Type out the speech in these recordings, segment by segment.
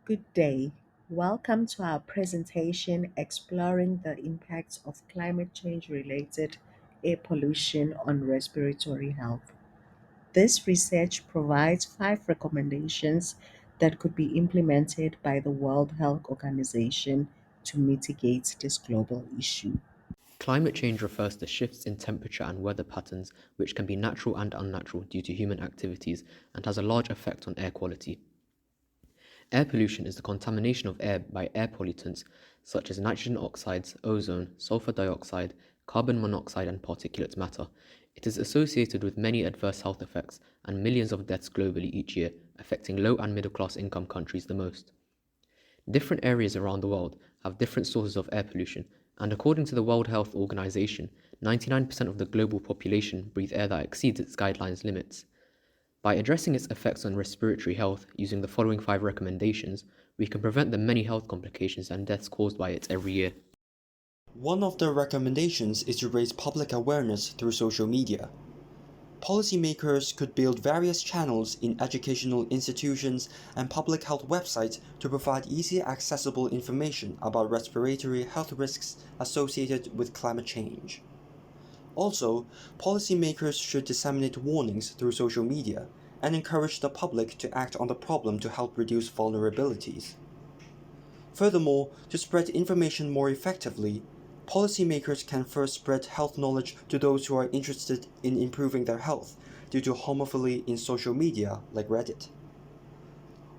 Good day. Welcome to our presentation exploring the impacts of climate change related air pollution on respiratory health. This research provides 5 recommendations that could be implemented by the World Health Organization to mitigate this global issue. Climate change refers to shifts in temperature and weather patterns which can be natural and unnatural due to human activities and has a large effect on air quality. Air pollution is the contamination of air by air pollutants such as nitrogen oxides, ozone, sulfur dioxide, carbon monoxide, and particulate matter. It is associated with many adverse health effects and millions of deaths globally each year, affecting low and middle class income countries the most. Different areas around the world have different sources of air pollution, and according to the World Health Organization, 99% of the global population breathe air that exceeds its guidelines limits. By addressing its effects on respiratory health using the following 5 recommendations, we can prevent the many health complications and deaths caused by it every year. One of the recommendations is to raise public awareness through social media. Policymakers could build various channels in educational institutions and public health websites to provide easily accessible information about respiratory health risks associated with climate change. Also, policymakers should disseminate warnings through social media and encourage the public to act on the problem to help reduce vulnerabilities. Furthermore, to spread information more effectively, policymakers can first spread health knowledge to those who are interested in improving their health due to homophily in social media like Reddit.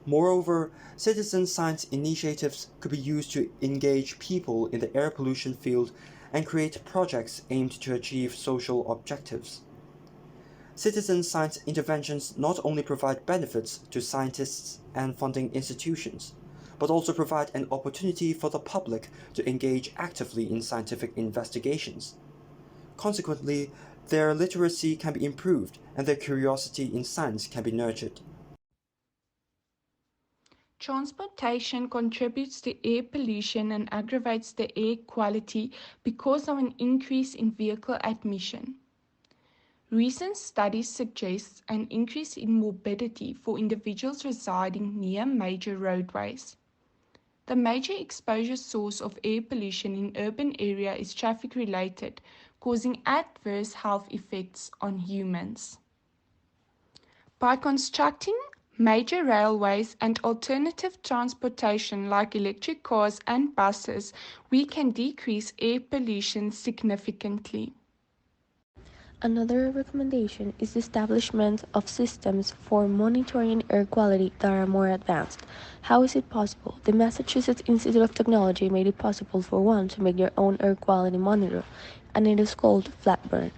Moreover, citizen science initiatives could be used to engage people in the air pollution field and create projects aimed to achieve social objectives. Citizen science interventions not only provide benefits to scientists and funding institutions, but also provide an opportunity for the public to engage actively in scientific investigations. Consequently, their literacy can be improved and their curiosity in science can be nurtured. Transportation contributes to air pollution and aggravates the air quality because of an increase in vehicle emission. Recent studies suggest an increase in morbidity for individuals residing near major roadways. The major exposure source of air pollution in urban area is traffic-related, causing adverse health effects on humans. By constructing major railways and alternative transportation like electric cars and buses, we can decrease air pollution significantly. Another recommendation is the establishment of systems for monitoring air quality that are more advanced. How is it possible? The Massachusetts Institute of Technology made it possible for one to make their own air quality monitor, and it is called Flatburn.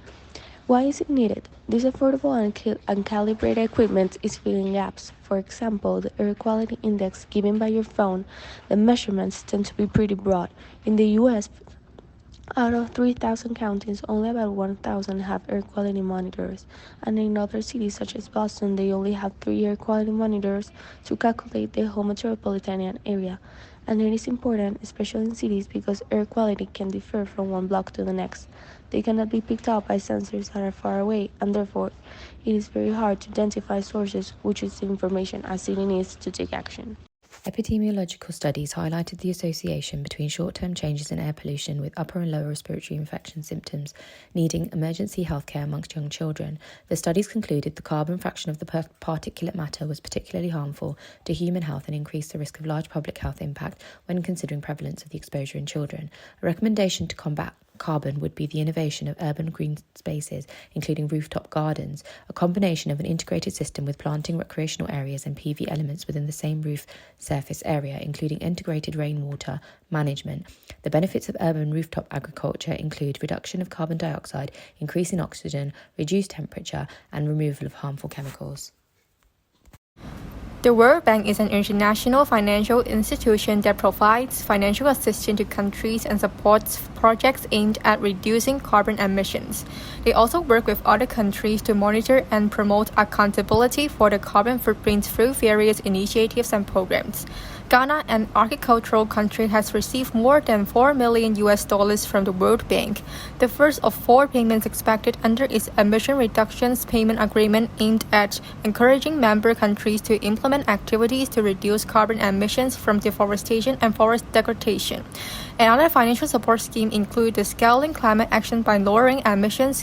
Why is it needed? This affordable and calibrated equipment is filling gaps. For example, the air quality index given by your phone, the measurements tend to be pretty broad. In the US, out of 3,000 counties, only about 1,000 have air quality monitors, and in other cities such as Boston, they only have 3 air quality monitors to calculate the whole metropolitan area. And it is important, especially in cities, because air quality can differ from one block to the next. They cannot be picked up by sensors that are far away, and therefore, it is very hard to identify sources which is the information a city needs to take action. Epidemiological studies highlighted the association between short-term changes in air pollution with upper and lower respiratory infection symptoms, needing emergency healthcare amongst young children. The studies concluded the carbon fraction of the particulate matter was particularly harmful to human health and increased the risk of large public health impact when considering prevalence of the exposure in children. A recommendation to combat carbon would be the innovation of urban green spaces, including rooftop gardens, a combination of an integrated system with planting, recreational areas and PV elements within the same roof surface area, including integrated rainwater management. The benefits of urban rooftop agriculture include reduction of carbon dioxide, increase in oxygen, reduced temperature, and removal of harmful chemicals. The World Bank is an international financial institution that provides financial assistance to countries and supports projects aimed at reducing carbon emissions. They also work with other countries to monitor and promote accountability for the carbon footprint through various initiatives and programs. Ghana, an agricultural country, has received more than $4 million from the World Bank, the first of 4 payments expected under its emission reductions payment agreement aimed at encouraging member countries to implement activities to reduce carbon emissions from deforestation and forest degradation. Another financial support scheme includes the scaling climate action by lowering emissions